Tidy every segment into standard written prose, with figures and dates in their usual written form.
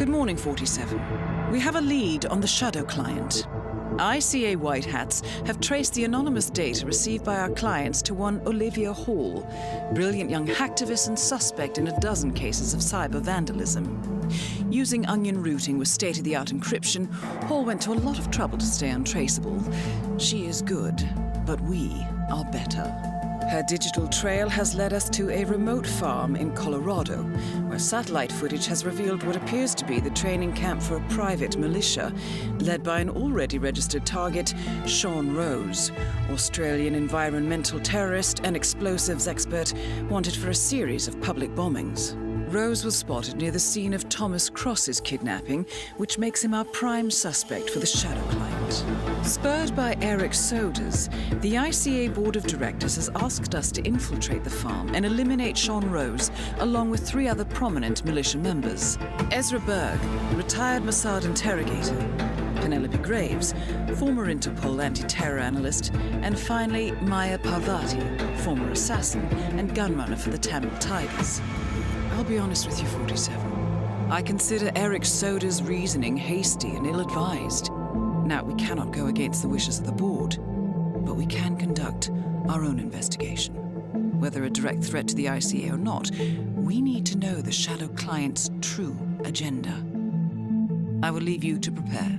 Good morning, 47. We have a lead on the Shadow client. ICA White Hats have traced the anonymous data received by our clients to one Olivia Hall, brilliant young hacktivist and suspect in a dozen cases of cyber vandalism. Using onion routing with state-of-the-art encryption, Hall went to a lot of trouble to stay untraceable. She is good, but we are better. Her digital trail has led us to a remote farm in Colorado, where satellite footage has revealed what appears to be the training camp for a private militia, led by an already registered target, Sean Rose, Australian environmental terrorist and explosives expert wanted for a series of public bombings. Rose was spotted near the scene of Thomas Cross's kidnapping, which makes him our prime suspect for the Shadow client. Spurred by Eric Sodas, the ICA Board of Directors has asked us to infiltrate the farm and eliminate Sean Rose, along with 3 other prominent militia members. Ezra Berg, retired Mossad interrogator, Penelope Graves, former Interpol anti-terror analyst, and finally Maya Parvati, former assassin and gunrunner for the Tamil Tigers. I'll be honest with you, 47. I consider Eric Soda's reasoning hasty and ill-advised. Now, we cannot go against the wishes of the board, but we can conduct our own investigation. Whether a direct threat to the ICA or not, we need to know the Shadow client's true agenda. I will leave you to prepare.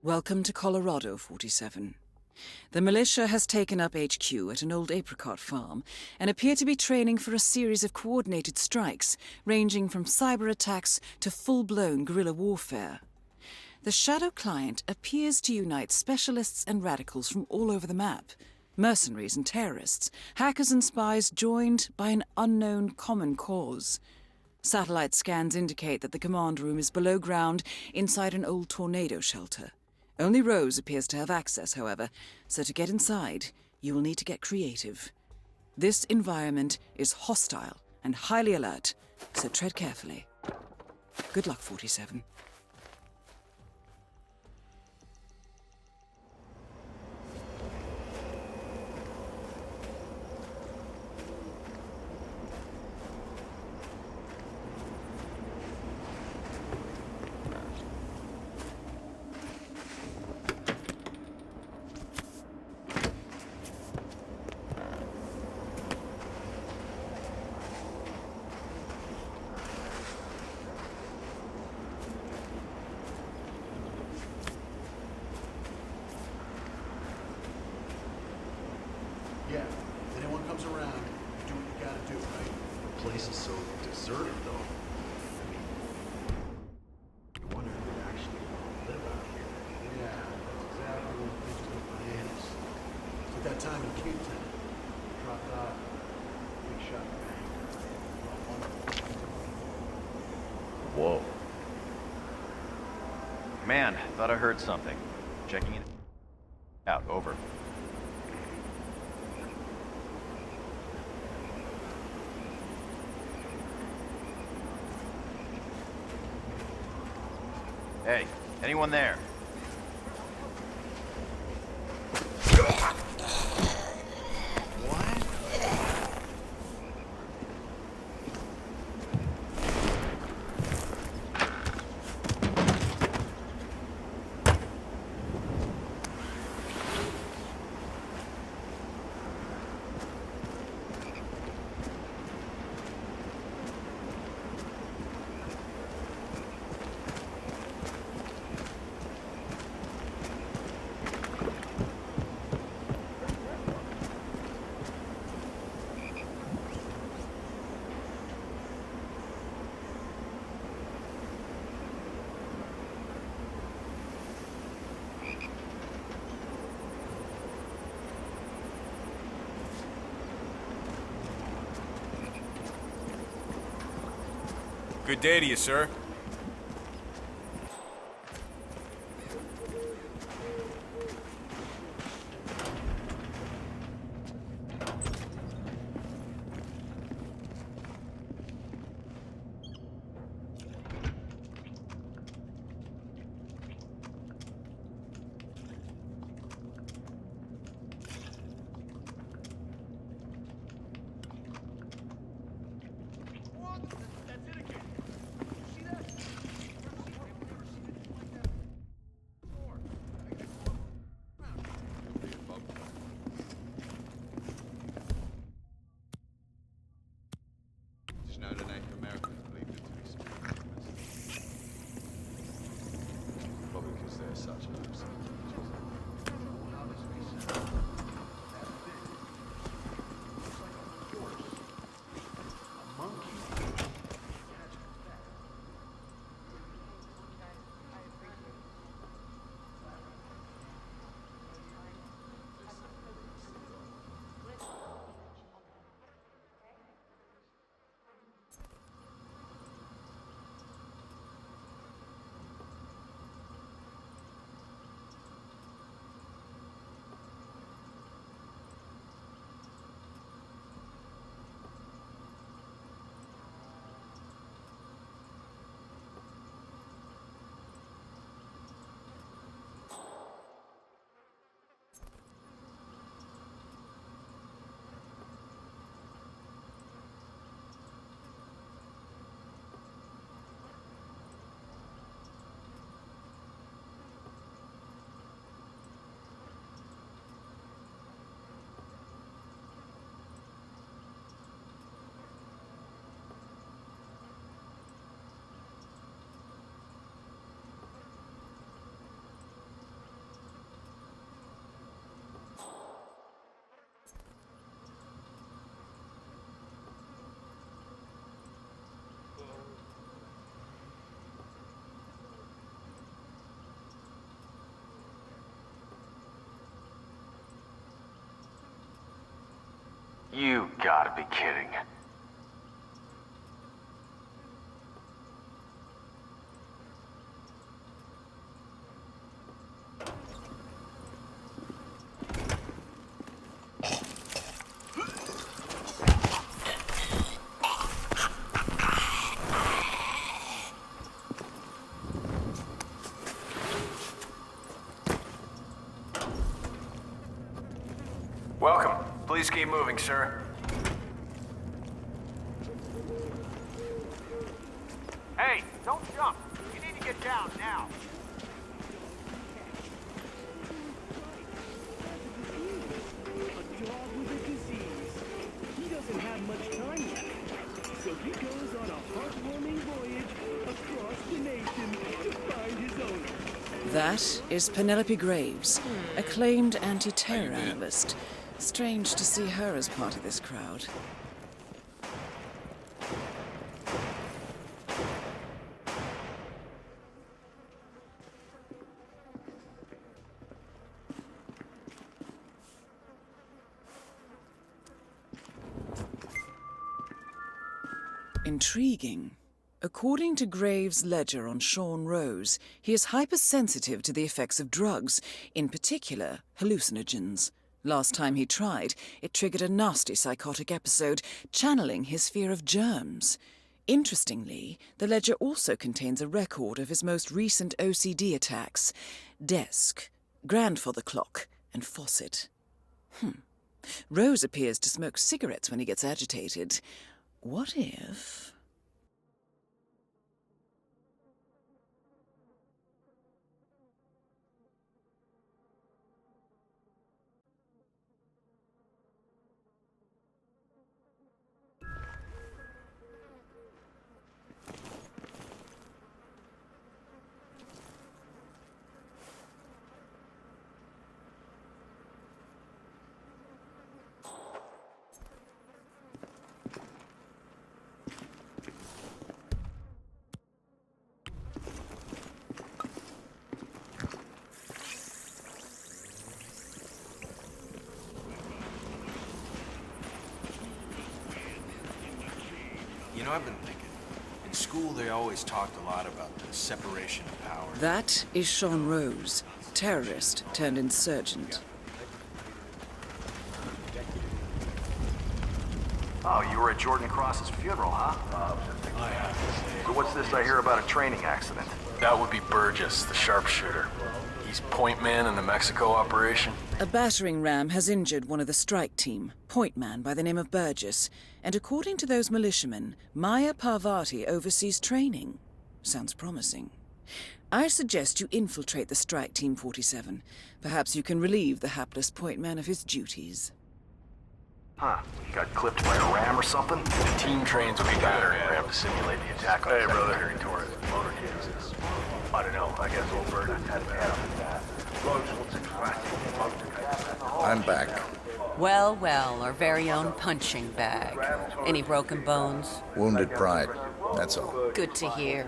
Welcome to Colorado, 47. The militia has taken up HQ at an old apricot farm and appear to be training for a series of coordinated strikes, ranging from cyber attacks to full-blown guerrilla warfare. The Shadow client appears to unite specialists and radicals from all over the map, mercenaries and terrorists, hackers and spies joined by an unknown common cause. Satellite scans indicate that the command room is below ground inside an old tornado shelter. Only Rose appears to have access, however, so to get inside, you will need to get creative. This environment is hostile and highly alert, so tread carefully. Good luck, 47. Yeah, if anyone comes around, do what you gotta do, right? The place is so deserted, though. I wonder if we actually live out here. Yeah, that's exactly what things do bananas. Took that time in Cape Town. Dropped out. Big shot bang. Whoa. Man, thought I heard something. Checking it out. Over. Hey, anyone there? Good day to you, sir. Know the Native Americans believed it to be spiritual. Probably because they're such a loose. You gotta be kidding. Welcome. Please keep moving, sir. Hey, don't jump. You need to get down now. A dog with a disease. He doesn't have much time left. So he goes on a heartwarming voyage across the nation to find his owner. That is Penelope Graves, acclaimed anti-terror analyst. Strange to see her as part of this crowd. Intriguing. According to Graves' ledger on Sean Rose, he is hypersensitive to the effects of drugs, in particular hallucinogens. Last time he tried, it triggered a nasty psychotic episode, channeling his fear of germs. Interestingly, the ledger also contains a record of his most recent OCD attacks: desk, grandfather clock, and faucet. Rose appears to smoke cigarettes when he gets agitated. What if... You know, I've been thinking, in school, they always talked a lot about the separation of powers. That is Sean Rose, terrorist turned insurgent. Oh, you were at Jordan Cross's funeral, huh? So what's this I hear about a training accident? That would be Burgess, the sharpshooter. He's point man in the Mexico operation. A battering ram has injured one of the strike team, point man by the name of Burgess, and according to those militiamen, Maya Parvati oversees training. Sounds promising. I suggest you infiltrate the strike team 47. Perhaps you can relieve the hapless point man of his duties. Huh? You got clipped by a ram or something? The team trains with a battering ram to simulate the attack on secondary towards motorcades. I don't know, I guess old Berg had a head on that. I'm back. Well, well, our very own punching bag. Any broken bones? Wounded pride, that's all. Good to hear.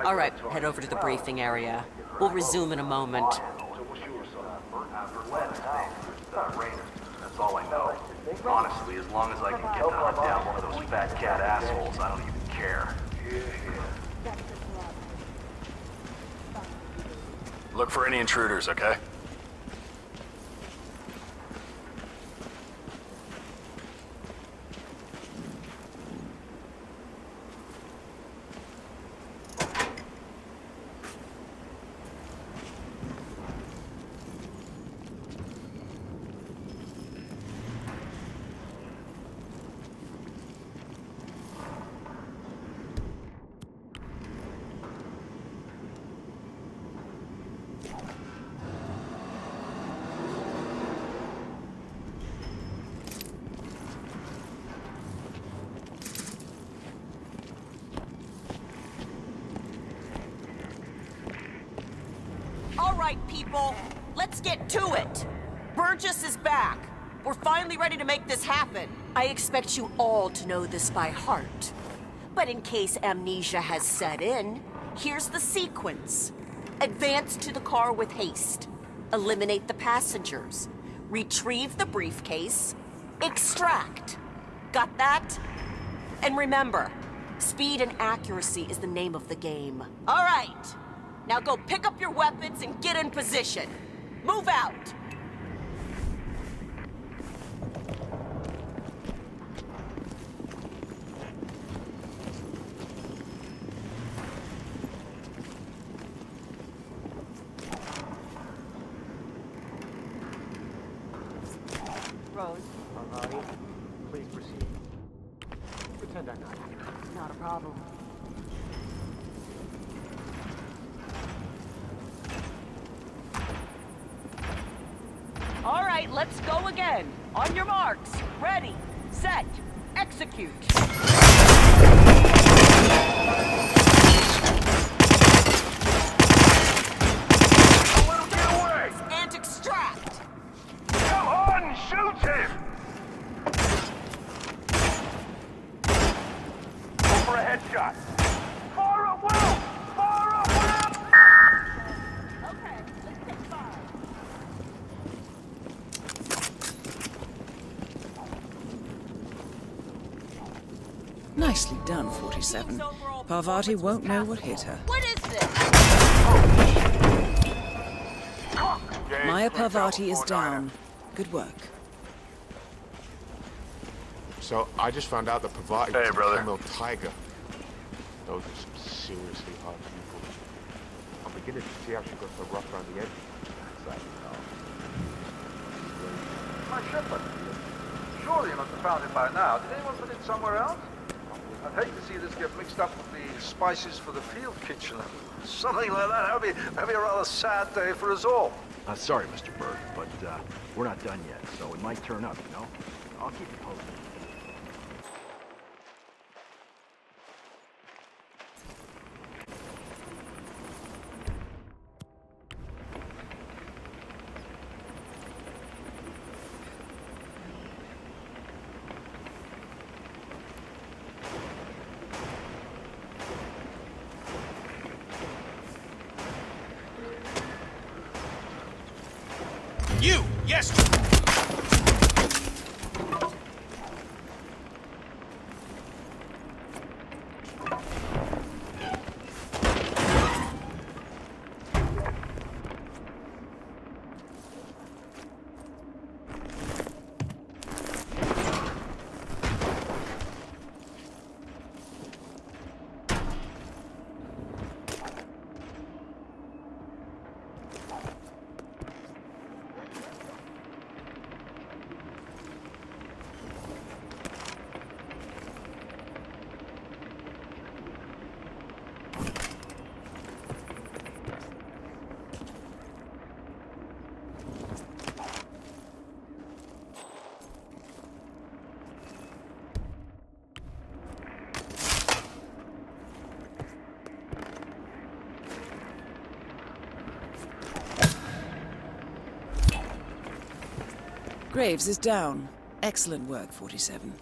All right, head over to the briefing area. We'll resume in a moment. That's all I know. Honestly, as long as I can get to hunt down one of those fat cat assholes, I don't even care. Look for any intruders, okay? All right, people, let's get to it. Burgess is back. We're finally ready to make this happen. I expect you all to know this by heart. But in case amnesia has set in, here's the sequence. Advance to the car with haste. Eliminate the passengers. Retrieve the briefcase. Extract. Got that? And remember, speed and accuracy is the name of the game. All right. Now go pick up your weapons and get in position. Move out! Rose. Parvati, please proceed. Pretend I'm not here. Not a problem. All right, let's go again. On your marks. Ready, set, execute. And extract. Come on, shoot him! Go for a headshot. Fire at will! Fire at will! Okay, let's take fire. Nicely done, 47. Parvati won't know what hit her. What is this? Maya Parvati is down. Good work. So, I just found out that Parvati Hey, was a brother. criminal tiger. Those are some seriously hard people. I'm beginning to see how she got so rough around the edges. My shipment. Surely you must have found it by now. Did anyone put it somewhere else? I'd hate to see this get mixed up with the spices for the field kitchen. Something like that. That'd be a rather sad day for us all. Sorry, Mr. Berg, but we're not done yet, so it might turn up, you know? I'll keep you posted. You! Yes! Graves is down. Excellent work, 47.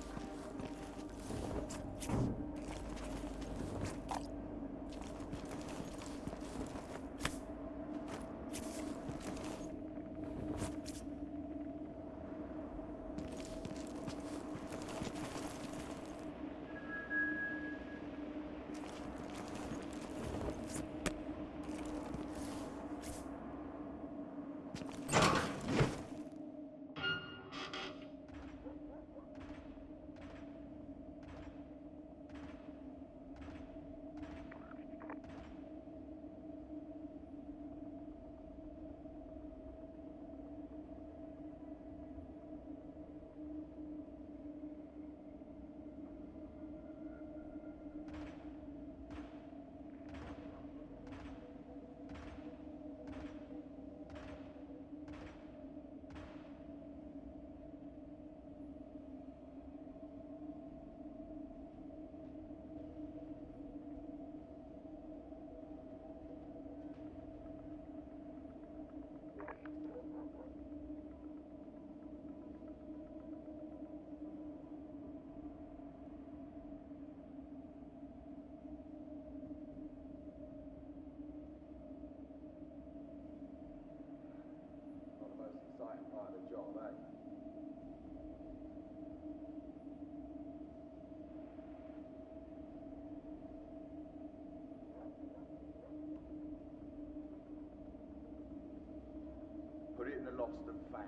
Put it in the lost and found.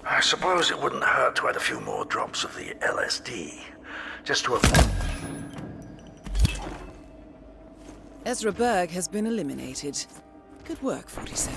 I suppose it wouldn't hurt to add a few more drops of the LSD, just to avoid... Ezra Berg has been eliminated. Good work, 47.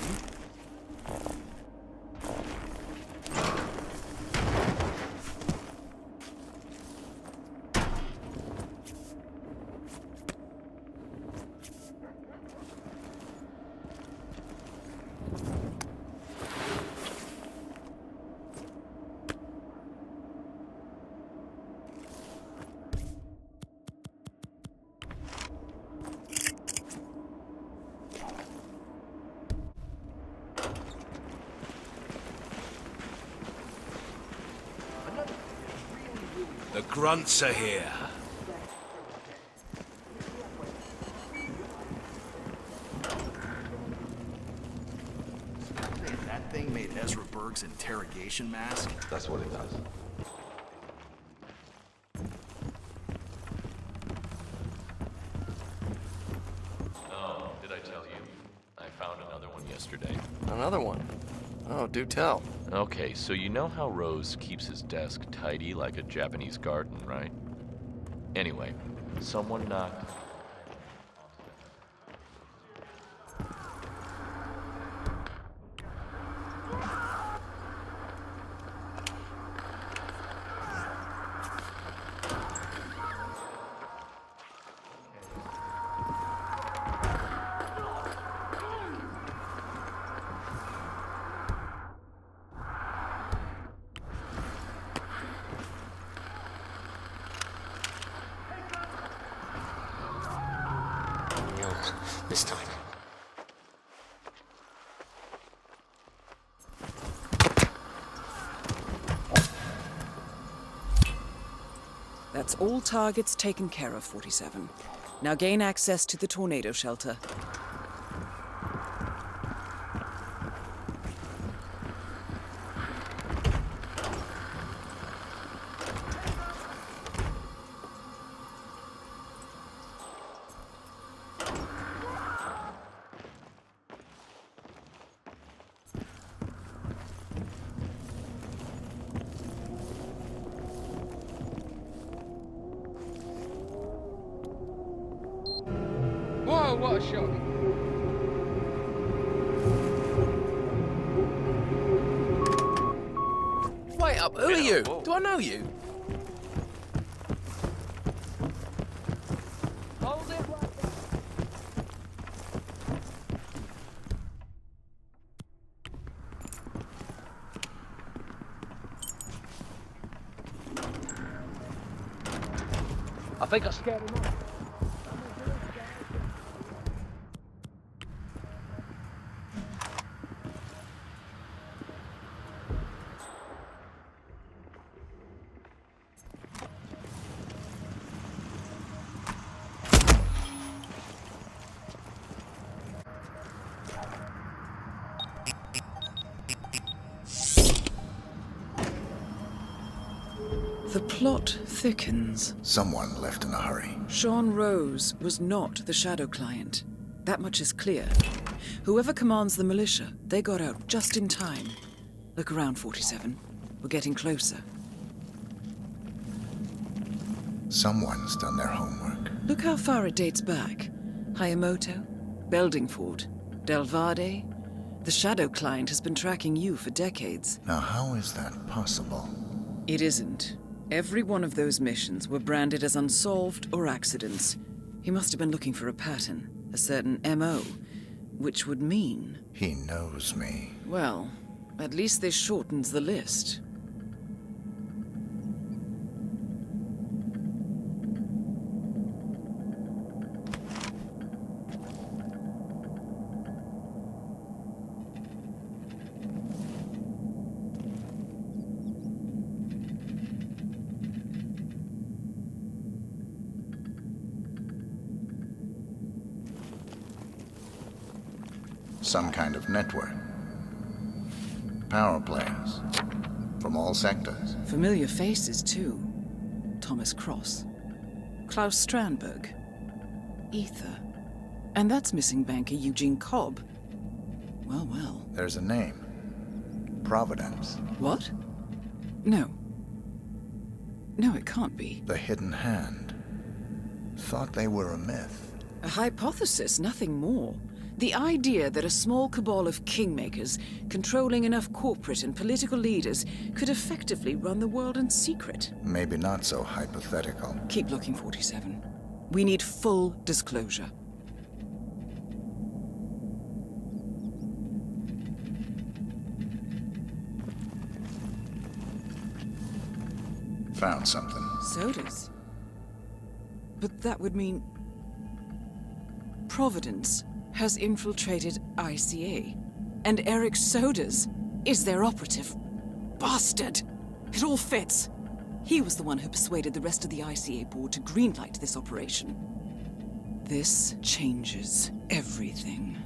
The grunts are here. That thing made Ezra Berg's interrogation mask? That's what it does. Oh, did I tell you? I found another one yesterday. Another one? Oh, do tell. Okay, so you know how Rose keeps his desk tidy like a Japanese garden, right? Anyway, someone knocked... This time. That's all targets taken care of, 47. Now gain access to the tornado shelter. Whoa, what a shot. you? Whoa. Do I know you? Hold it right there. I think I scared him off. The plot thickens. Someone left in a hurry. Sean Rose was not the Shadow Client. That much is clear. Whoever commands the militia, they got out just in time. Look around, 47. We're getting closer. Someone's done their homework. Look how far it dates back. Hayamoto, Beldingford, Delvade. The Shadow Client has been tracking you for decades. Now, how is that possible? It isn't. Every one of those missions were branded as unsolved or accidents. He must have been looking for a pattern, a certain MO, which would mean... He knows me. Well, at least this shortens the list. Some kind of network. Power players. From all sectors. Familiar faces, too. Thomas Cross. Klaus Strandberg. Ether. And that's missing banker Eugene Cobb. Well, well. There's a name. Providence. What? No. No, it can't be. The Hidden Hand. Thought they were a myth. A hypothesis, nothing more. The idea that a small cabal of kingmakers, controlling enough corporate and political leaders, could effectively run the world in secret. Maybe not so hypothetical. Keep looking, 47. We need full disclosure. Found something. Sodas? But that would mean... Providence has infiltrated ICA. And Eric Sodas is their operative. Bastard! It all fits. He was the one who persuaded the rest of the ICA board to greenlight this operation. This changes everything.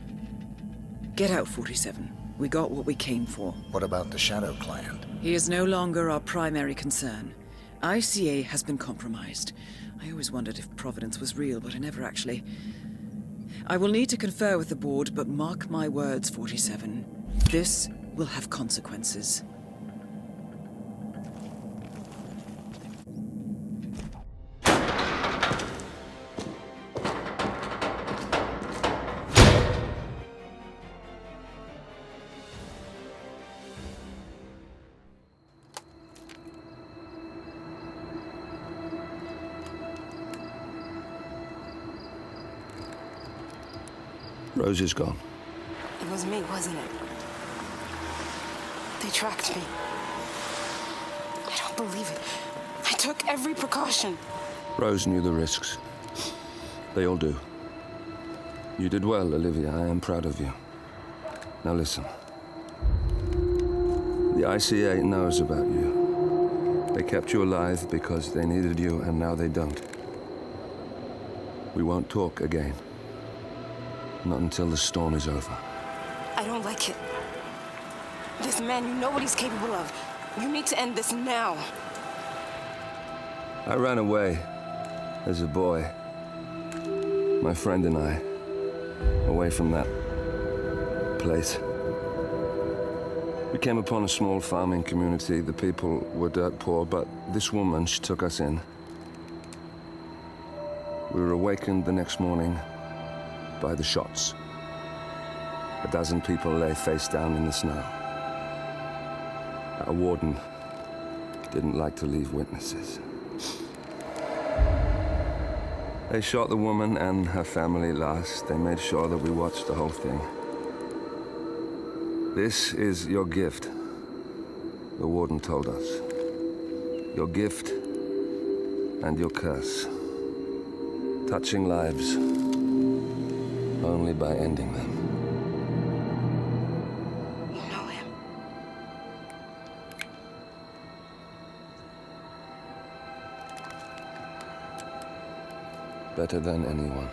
Get out, 47. We got what we came for. What about the Shadow Client? He is no longer our primary concern. ICA has been compromised. I always wondered if Providence was real, but I never actually... I will need to confer with the board, but mark my words, 47. This will have consequences. Rose is gone. It was me, wasn't it? They tracked me. I don't believe it. I took every precaution. Rose knew the risks. They all do. You did well, Olivia. I am proud of you. Now listen. The ICA knows about you. They kept you alive because they needed you, and now they don't. We won't talk again. Not until the storm is over. I don't like it. This man, you know what he's capable of. You need to end this now. I ran away as a boy. My friend and I. Away from that place. We came upon a small farming community. The people were dirt poor, but this woman, she took us in. We were awakened the next morning by the shots. A dozen people lay face down in the snow. Our warden, didn't like to leave witnesses. They shot the woman and her family last. They made sure that we watched the whole thing. This is your gift, the warden told us. Your gift and your curse. Touching lives only by ending them. You know him. Better than anyone.